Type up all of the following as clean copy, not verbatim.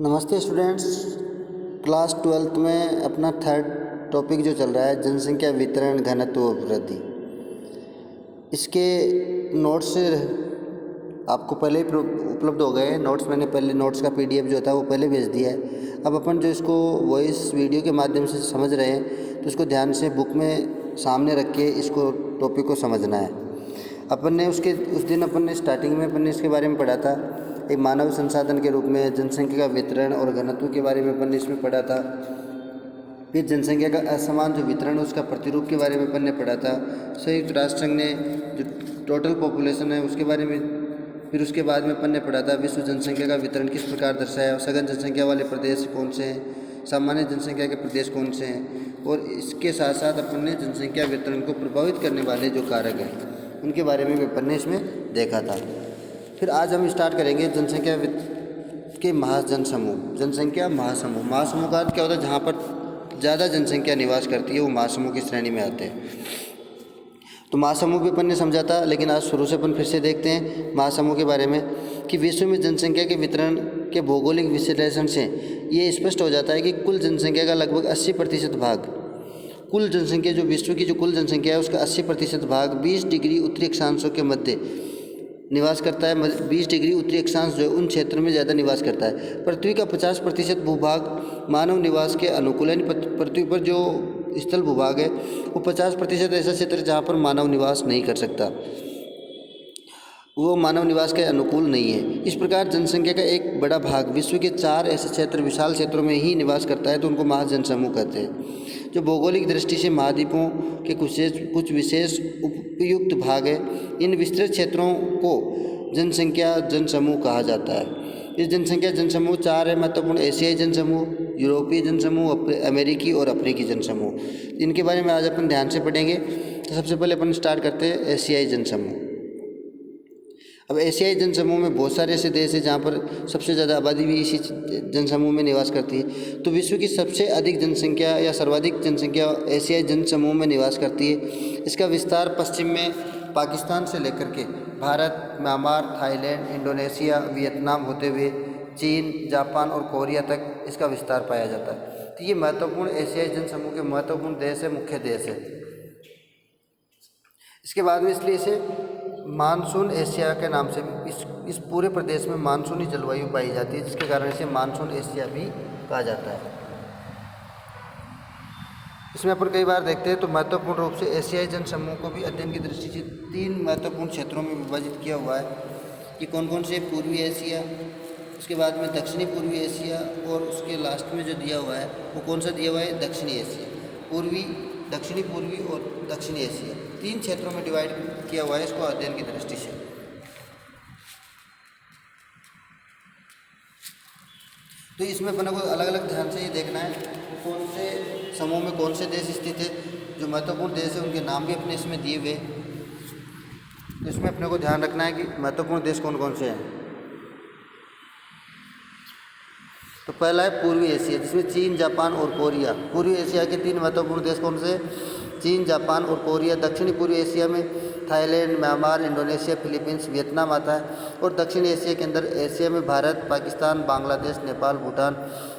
नमस्ते students. Class 12th में अपना थर्ड टॉपिक जो चल रहा है जनसंख्या वितरण घनत्व व वृद्धि, इसके नोट्स आपको पहले ही उपलब्ध हो गए हैं। नोट्स मैंने पहले नोट्स का पीडीएफ जो था वो पहले भेज दिया है। अब अपन जो इसको वॉइस वीडियो के माध्यम से समझ रहे हैं तो इसको ध्यान से बुक में सामने रख के इसको टॉपिक को समझना है। अपन ने उस दिन अपन ने स्टार्टिंग में अपन ने इसके बारे में पढ़ा था, एक मानव संसाधन के रूप में जनसंख्या का वितरण और घनत्व के बारे में अपन ने इसमें पढ़ा था। फिर जनसंख्या का असमान जो वितरण उसका प्रतिरूप के बारे में अपन ने पढ़ा था। संयुक्त राष्ट्र संघ ने जो टोटल पॉपुलेशन है उसके बारे में, फिर उसके बाद में अपन ने पढ़ा था विश्व जनसंख्या का वितरण किस प्रकार दर्शाया, सघन जनसंख्या वाले प्रदेश कौन से हैं, सामान्य जनसंख्या के प्रदेश कौन से हैं, और इसके साथ साथ अपन ने जनसंख्या वितरण को प्रभावित करने वाले जो कारक हैं उनके बारे में भी अपन ने इसमें देखा था। फिर आज हम स्टार्ट करेंगे जनसंख्या के महाजन समूह, जनसंख्या महासमूह। महासमूह का अर्थ क्या होता है? जहाँ पर ज़्यादा जनसंख्या निवास करती है वो महासमूह की श्रेणी में आते हैं। तो महासमूह भी अपन ने समझा था, लेकिन आज शुरू से अपन फिर से देखते हैं महासमूह के बारे में कि विश्व में जनसंख्या के वितरण के भौगोलिक विश्लेषण से ये स्पष्ट हो जाता है कि कुल जनसंख्या का लगभग 80% भाग, कुल जनसंख्या जो विश्व की जो कुल जनसंख्या है उसका 80% भाग 20 डिग्री उत्तरी अक्षांशों के मध्य निवास करता है। 20 डिग्री उत्तरी अक्षांश जो है उन क्षेत्रों में ज़्यादा निवास करता है। पृथ्वी का 50% भूभाग मानव निवास के अनुकूल, यानी पृथ्वी पर जो स्थल भूभाग है वो 50% ऐसा क्षेत्र है जहाँ पर मानव निवास नहीं कर सकता, वो मानव निवास के अनुकूल नहीं है। इस प्रकार जनसंख्या का एक बड़ा भाग विश्व के 4 ऐसे क्षेत्र, विशाल क्षेत्रों में ही निवास करता है, तो उनको महाजन समूह कहते हैं। जो भौगोलिक दृष्टि से महाद्वीपों के कुछ विशेष उपयुक्त भाग है, इन विस्तृत क्षेत्रों को जनसंख्या जनसमूह कहा जाता है। इस जनसंख्या जनसमूह 4 है महत्वपूर्ण: एशियाई जनसमूह, यूरोपीय जनसमूह, अमेरिकी और अफ्रीकी जनसमूह। इनके बारे में आज अपन ध्यान से पढ़ेंगे। तो सबसे पहले अपन स्टार्ट करते हैं एशियाई जनसमूह। अब एशियाई जनसमूह में बहुत सारे ऐसे देश हैं जहाँ पर सबसे ज़्यादा आबादी भी इसी जनसमूह में निवास करती है। तो विश्व की सबसे अधिक जनसंख्या या सर्वाधिक जनसंख्या एशियाई जनसमूह में निवास करती है। इसका विस्तार पश्चिम में पाकिस्तान से लेकर के Bharat, Myanmar, Thailand, Indonesia, Vietnam होते हुए चीन, जापान और कोरिया तक इसका विस्तार पाया जाता है। तो ये महत्वपूर्ण एशियाई जनसमूह के महत्वपूर्ण देश है, मुख्य देश है। इसके बाद में इसलिए इसे मानसून एशिया के नाम से इस पूरे प्रदेश में मानसूनी जलवायु पाई जाती है, जिसके कारण इसे मानसून एशिया भी कहा जाता है। इसमें अपन कई बार देखते हैं तो महत्वपूर्ण रूप से एशियाई जनसमूह को भी अध्ययन की दृष्टि से 3 महत्वपूर्ण क्षेत्रों में विभाजित किया हुआ है। कि कौन कौन से? पूर्वी एशिया, उसके बाद में दक्षिणी पूर्वी एशिया, और उसके लास्ट में जो दिया हुआ है वो कौन सा दिया हुआ है? दक्षिणी एशिया। पूर्वी, दक्षिणी पूर्वी और दक्षिणी एशिया 3 क्षेत्रों में डिवाइड किया हुआ है इसको अध्ययन की दृष्टि से। तो इसमें अपने को अलग अलग ध्यान से ये देखना है कौन से समूह में कौन से देश स्थित है। जो महत्वपूर्ण देश है उनके नाम भी अपने इसमें दिए हुए। इसमें अपने को ध्यान रखना है कि महत्वपूर्ण देश कौन कौन से हैं। तो पहला है पूर्वी एशिया, जिसमें चीन, जापान और कोरिया। पूर्वी एशिया के 3 महत्वपूर्ण देश कौन से? चीन, जापान और कोरिया। दक्षिणी पूर्वी एशिया में Thailand, Myanmar, Indonesia, Philippines, Vietnam आता है। और दक्षिणी एशिया के अंदर एशिया में भारत, पाकिस्तान, बांग्लादेश, नेपाल, भूटान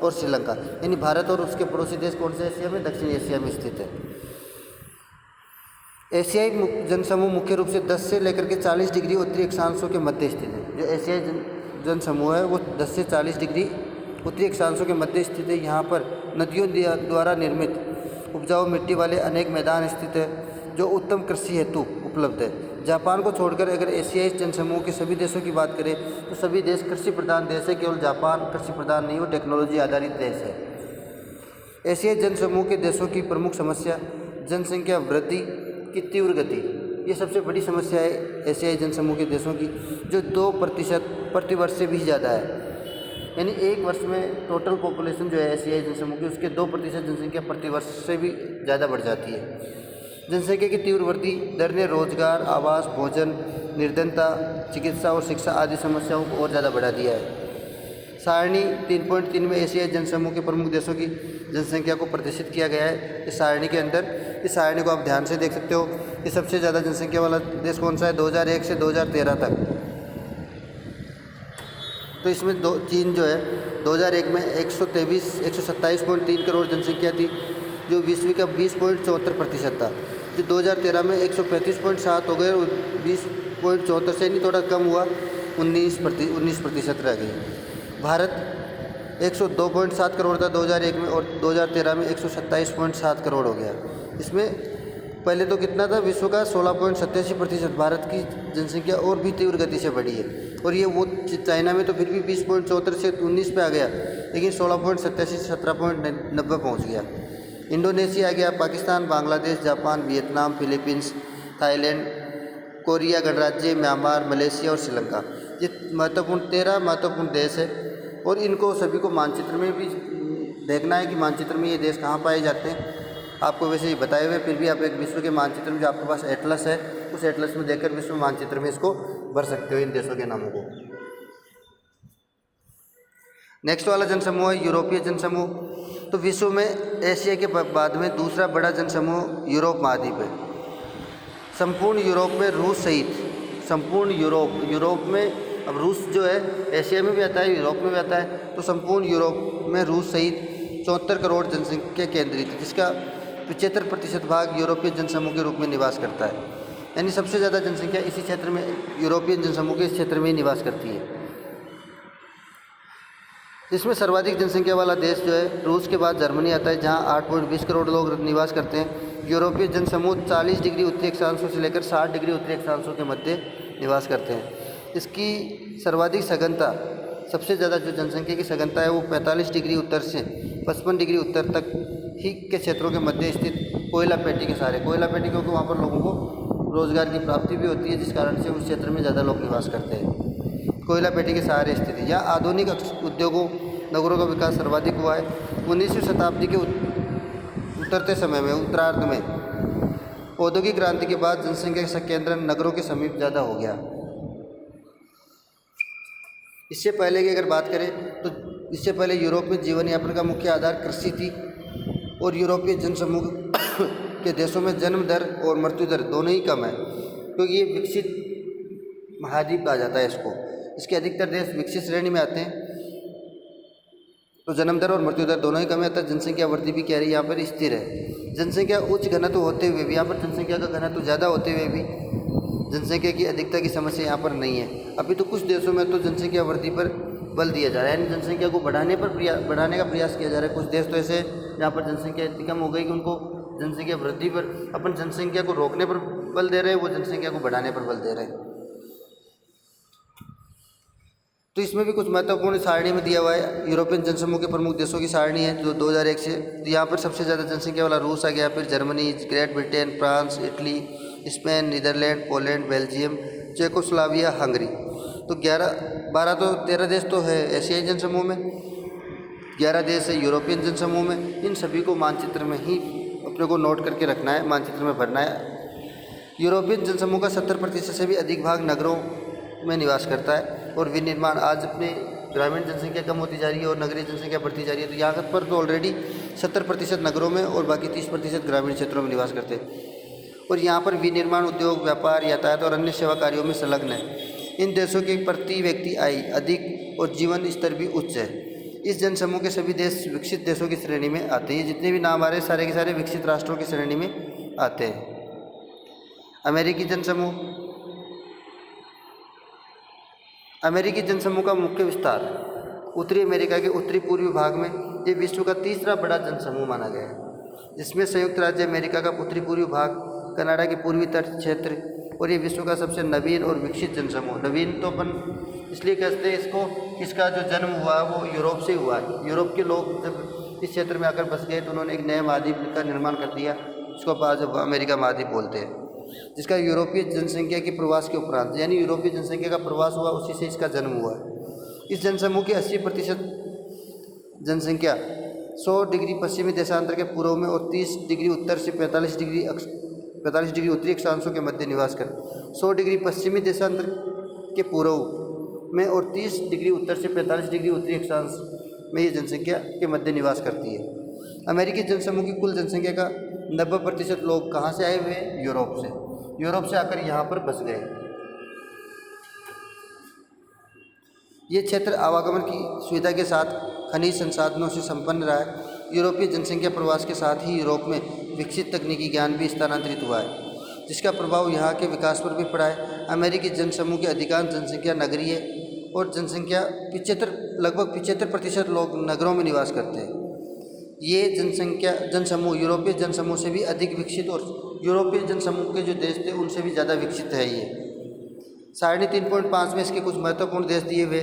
और श्रीलंका, यानी भारत और उसके पड़ोसी देश कौन से एशिया में? दक्षिणी एशिया में स्थित है। एशियाई जनसमूह मुख्य रूप से 10 से लेकर के 40 डिग्री उत्तरी अक्षांशों के मध्य स्थित है। जो एशियाई जनसमूह है वो 10 से 40 डिग्री उत्तरी अक्षांशों के मध्य स्थित है। यहाँ पर नदियों द्वारा निर्मित उपजाऊ मिट्टी वाले अनेक मैदान स्थित है जो उत्तम कृषि हेतु उपलब्ध है। जापान को छोड़कर अगर एशियाई जनसमूह के सभी देशों की बात करें तो सभी देश कृषि प्रधान देश है। केवल जापान कृषि प्रधान नहीं, वो टेक्नोलॉजी आधारित देश है। एशियाई जनसमूह के देशों की प्रमुख समस्या जनसंख्या वृद्धि की तीव्र गति, ये सबसे बड़ी समस्या है एशियाई जनसमूह के देशों की, जो 2% प्रतिवर्ष से भी ज़्यादा है। यानी एक वर्ष में टोटल पॉपुलेशन जो है एशियाई जनसमूह की उसके 2% जनसंख्या प्रतिवर्ष से भी ज़्यादा बढ़ जाती है। जनसंख्या की तीव्र वृद्धि दर ने रोजगार, आवास, भोजन, निर्धनता, चिकित्सा और शिक्षा आदि समस्याओं को और ज़्यादा बढ़ा दिया है। सारणी 3.3 में एशियाई जनसमूह के प्रमुख देशों की जनसंख्या को प्रदर्शित किया गया है। इस सारणी के अंदर, इस सारणी को आप ध्यान से देख सकते हो कि सबसे ज़्यादा जनसंख्या वाला देश कौन सा है 2001 से 2013 तक। तो इसमें चीन जो है 2001 में 127.3 करोड़ जनसंख्या थी, जो विश्व का 20.74% था, जो 2013 में 135.7 हो गए और 20.74 से नहीं थोड़ा कम हुआ, 19% रह गई। भारत 102.7 करोड़ था 2001 में और 2013 में 127.7 करोड़ हो गया। इसमें पहले तो कितना था, विश्व का 16.87%। भारत की जनसंख्या और भी तीव्र गति से बढ़ी है, और ये वो चाइना में तो फिर भी 20.74 से 19 पे आ गया, लेकिन 16.87 से 17.90 पहुँच गया। इंडोनेशिया आ गया, Pakistan, Bangladesh, Japan, Vietnam, Philippines, Thailand, Korea गणराज्य, म्यांमार, मलेशिया और श्रीलंका। ये 13 महत्वपूर्ण देश है, और इनको सभी को मानचित्र में भी देखना है कि मानचित्र में ये देश कहाँ पाए जाते हैं। आपको वैसे ही बताए हुए, फिर भी आप एक विश्व के मानचित्र में जो आपके पास एटलस है, उस एटलस में देखकर विश्व मानचित्र में इसको भर सकते हो, इन देशों के नामों को। नेक्स्ट वाला जनसमूह है यूरोपीय जनसमूह। तो विश्व में एशिया के बाद में दूसरा बड़ा जनसमूह यूरोप महाद्वीप है। संपूर्ण यूरोप में रूस सहित संपूर्ण यूरोप में, अब रूस जो है एशिया में भी आता है, यूरोप में भी आता है, तो संपूर्ण यूरोप में रूस सहित 74 करोड़ जनसंख्या केंद्रित है, जिसका 75% भाग यूरोपीय जनसमूह के रूप में निवास करता है। यानी सबसे ज़्यादा जनसंख्या इसी क्षेत्र में, यूरोपीय जनसमूह के इस क्षेत्र में ही निवास करती है। इसमें सर्वाधिक जनसंख्या वाला देश जो है रूस के बाद जर्मनी आता है, जहां 8.20 करोड़ लोग निवास करते हैं। यूरोपीय जनसमूह 40 डिग्री उत्तरी अक्षांशों से लेकर 60 डिग्री उत्तरी अक्षांशों के मध्य निवास करते हैं। इसकी सर्वाधिक सघनता, सबसे ज़्यादा जो जनसंख्या की सघनता है वो 45 डिग्री उत्तर से 55 डिग्री उत्तर तक ही के क्षेत्रों के मध्य स्थित कोयला पेटी के सहारे, कोयला पेटी क्योंकि वहाँ पर लोगों को रोजगार की प्राप्ति भी होती है, जिस कारण से उस क्षेत्र में ज़्यादा लोग निवास करते हैं। कोयला पेटी के सहारे स्थित है। यहाँ आधुनिक उद्योगों, नगरों का विकास सर्वाधिक हुआ है। 19वीं शताब्दी के उतरते समय में, उत्तरार्ध में औद्योगिक क्रांति के बाद जनसंख्या का केंद्र नगरों के समीप ज़्यादा हो गया। इससे पहले की अगर बात करें तो इससे पहले यूरोप में जीवन यापन का मुख्य आधार कृषि थी, और यूरोपीय जनसमूह के देशों में जन्म दर और मृत्यु दर दोनों ही कम है, क्योंकि ये विकसित महाद्वीप कहा जाता है इसको। इसके अधिकतर देश विकसित श्रेणी में आते हैं, तो जन्म दर और मृत्यु दर दोनों ही कम है, तथा जनसंख्या वृद्धि भी कह रही यहाँ पर स्थिर है। जनसंख्या उच्च घनत्व होते हुए भी, यहाँ पर जनसंख्या का घनत्व ज़्यादा होते हुए भी जनसंख्या की अधिकता की समस्या यहाँ पर नहीं है। अभी तो कुछ देशों में तो जनसंख्या वृद्धि पर बल दिया जा रहा है, यानी जनसंख्या को बढ़ाने का प्रयास किया जा रहा है। कुछ देश तो ऐसे जहाँ पर जनसंख्या इतनी कम हो गई कि उनको जनसंख्या वृद्धि पर, अपन जनसंख्या को रोकने पर बल दे रहे हैं, वो जनसंख्या को बढ़ाने पर बल दे रहे हैं। तो इसमें भी कुछ महत्वपूर्ण सारणी में दिया हुआ है। यूरोपियन जनसमूह के प्रमुख देशों की सारणी है जो 2001 से, यहाँ पर सबसे ज़्यादा जनसंख्या वाला रूस आ गया, फिर Germany, Great Britain, France, Italy, Spain, Netherland, Poland, Belgium, Czechoslovakia, Hungary. तो 13 देश तो है एशियाई जनसमूह में, 11 देश है यूरोपियन जनसमूह में। इन सभी को मानचित्र में ही अपने को नोट करके रखना है, मानचित्र में भरना है। यूरोपियन जनसमूह का 70% से भी अधिक भाग नगरों में निवास करता है, और विनिर्माण, आज अपने ग्रामीण जनसंख्या कम होती जा रही है और नगरीय जनसंख्या बढ़ती जा रही है। तो यहाँ पर तो ऑलरेडी 70% नगरों में और बाकी 30% ग्रामीण क्षेत्रों में निवास करते हैं, और यहाँ पर विनिर्माण उद्योग, व्यापार, यातायात और अन्य सेवा कार्यों में संलग्न है। इन देशों की प्रति व्यक्ति आय अधिक और जीवन स्तर भी उच्च है। इस जनसमूह के सभी देश विकसित देशों की श्रेणी में आते हैं। जितने भी नाम आ रहे हैं सारे के सारे विकसित राष्ट्रों की श्रेणी में आते हैं। अमेरिकी जनसमूह, अमेरिकी जनसमूह का मुख्य विस्तार उत्तरी अमेरिका के उत्तरी पूर्वी भाग में, ये विश्व का तीसरा बड़ा जनसमूह माना गया है, जिसमें संयुक्त राज्य अमेरिका का उत्तरी पूर्वी भाग, कनाडा के पूर्वी तट क्षेत्र, और ये विश्व का सबसे नवीन और विकसित जनसमूह। नवीन तो अपन इसलिए कहते हैं इसको, इसका जो जन्म हुआ वो यूरोप से हुआ है। यूरोप के लोग जब इस क्षेत्र में आकर बस गए तो उन्होंने एक नए महाद्वीप का निर्माण कर दिया, उसको आज अमेरिका महाद्वीप बोलते हैं, जिसका यूरोपीय जनसंख्या के प्रवास के उपरांत, यानी यूरोपीय जनसंख्या का प्रवास हुआ, उसी से इसका जन्म हुआ है। इस जनसमूह की 80% जनसंख्या 100 डिग्री पश्चिमी देशांतर के पूर्व में और 30 डिग्री उत्तर से 45 डिग्री उत्तरी अक्षांशों के मध्य निवास कर 100 डिग्री पश्चिमी देशांतर के पूर्व में और 30 डिग्री उत्तर से 45 डिग्री उत्तरी अक्षांश में ये जनसंख्या के मध्य निवास करती है। अमेरिकी जनसमूह की कुल जनसंख्या का 90% लोग कहाँ से आए हुए हैं? यूरोप से। यूरोप से आकर यहाँ पर बस गए। ये क्षेत्र आवागमन की सुविधा के साथ खनिज संसाधनों से संपन्न रहा है। यूरोपीय जनसंख्या प्रवास के साथ ही यूरोप में विकसित तकनीकी ज्ञान भी स्थानांतरित हुआ है, जिसका प्रभाव यहाँ के विकास पर भी पड़ा है। अमेरिकी जनसमूह की अधिकांश जनसंख्या नगरीय और जनसंख्या लगभग 75% लोग नगरों में निवास करते हैं। ये जनसमूह यूरोपीय जनसमूह से भी अधिक विकसित और यूरोपीय जनसमूह के जो देश थे उनसे भी ज़्यादा विकसित है। ये सारणी 3.5 में इसके कुछ महत्वपूर्ण देश दिए हुए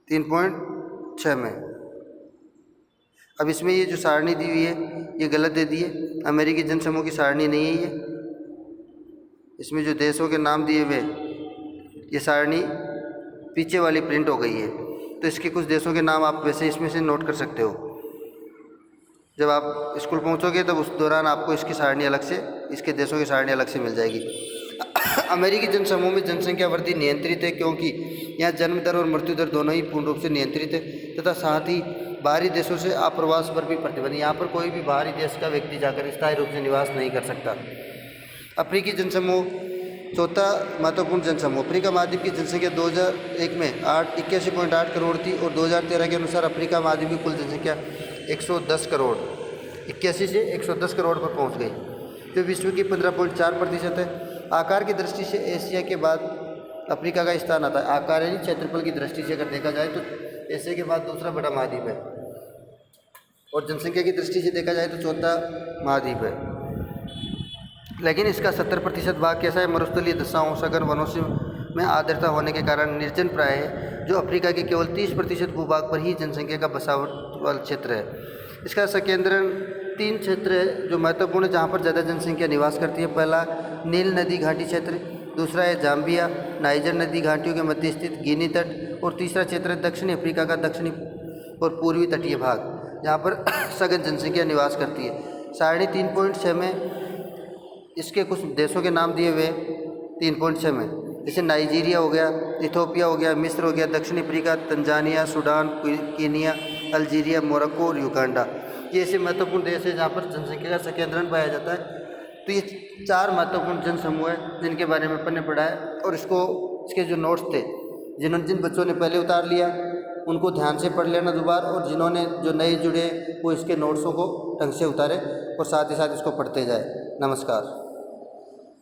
3.6 में। अब इसमें ये जो सारणी दी हुई है ये गलत दे दी है, अमेरिकी जनसमूह की सारणी नहीं है ये। इसमें जो देशों के नाम दिए हुए ये सारणी पीछे वाली प्रिंट हो गई है, तो इसके कुछ देशों के नाम आप वैसे इसमें से नोट कर सकते हो। जब आप स्कूल पहुंचोगे तब उस दौरान आपको इसकी सारणी अलग से, इसके देशों की सारणी अलग से मिल जाएगी। अमेरिकी जनसमूह में जनसंख्या वृद्धि नियंत्रित है, क्योंकि यहाँ जन्म दर और मृत्यु दर दोनों ही पूर्ण रूप से नियंत्रित है, तथा साथ ही बाहरी देशों से आप्रवास पर भी प्रतिबंध। यहाँ पर कोई भी बाहरी देश का व्यक्ति जाकर स्थायी रूप से निवास नहीं कर सकता। अफ्रीकी जनसमूह चौथा महत्वपूर्ण जनसमूह। अफ्रीका महाद्वीप की जनसंख्या 2001 में 81.8 करोड़ थी और 2013 के अनुसार अफ्रीका महाद्वीप की कुल जनसंख्या 110 करोड़ 81 से 110 करोड़ पर पहुंच गई, जो विश्व की 15.4% है। आकार की दृष्टि से एशिया के बाद अफ्रीका का स्थान आता है। आकार यानी क्षेत्रफल की दृष्टि से अगर देखा जाए तो एशिया के बाद दूसरा बड़ा महाद्वीप है, और जनसंख्या की दृष्टि से देखा जाए तो चौथा महाद्वीप है। लेकिन इसका 70% भाग कैसा है? मरुस्थलीय दशाओं, सघन वनों से में आर्द्रता होने के कारण निर्जन प्राय है, जो अफ्रीका के केवल 30% भूभाग पर ही जनसंख्या का बसावट वाला क्षेत्र है। इसका संकेंद्रण 3 क्षेत्र है जो महत्वपूर्ण है, जहाँ पर ज़्यादा जनसंख्या निवास करती है। पहला नील नदी घाटी क्षेत्र, दूसरा है जाम्बिया नाइजर नदी घाटियों के मध्य स्थित गिनी तट, और तीसरा क्षेत्र है दक्षिणी अफ्रीका का दक्षिणी और पूर्वी तटीय भाग, जहाँ पर सघन जनसंख्या निवास करती है। सारणी 3.6 में इसके कुछ देशों के नाम दिए हुए 3.6 में, जैसे नाइजीरिया हो गया, इथोपिया हो गया, मिस्र हो गया, दक्षिण Africa, Tanzania, Sudan, Kenya, Algeria, Morocco और युगांडा। ये ऐसे महत्वपूर्ण देश है जहाँ पर जनसंख्या का संकेंद्रण पाया जाता है। तो ये 4 महत्वपूर्ण जनसमूह हैं जिनके बारे में अपन ने पढ़ा है, और इसके जो नोट्स थे जिन बच्चों ने पहले उतार लिया उनको ध्यान से पढ़ लेना दोबारा, और जिन्होंने जो नए जुड़े वो इसके नोट्सों को ढंग से उतारे और साथ ही साथ इसको पढ़ते जाए। नमस्कार।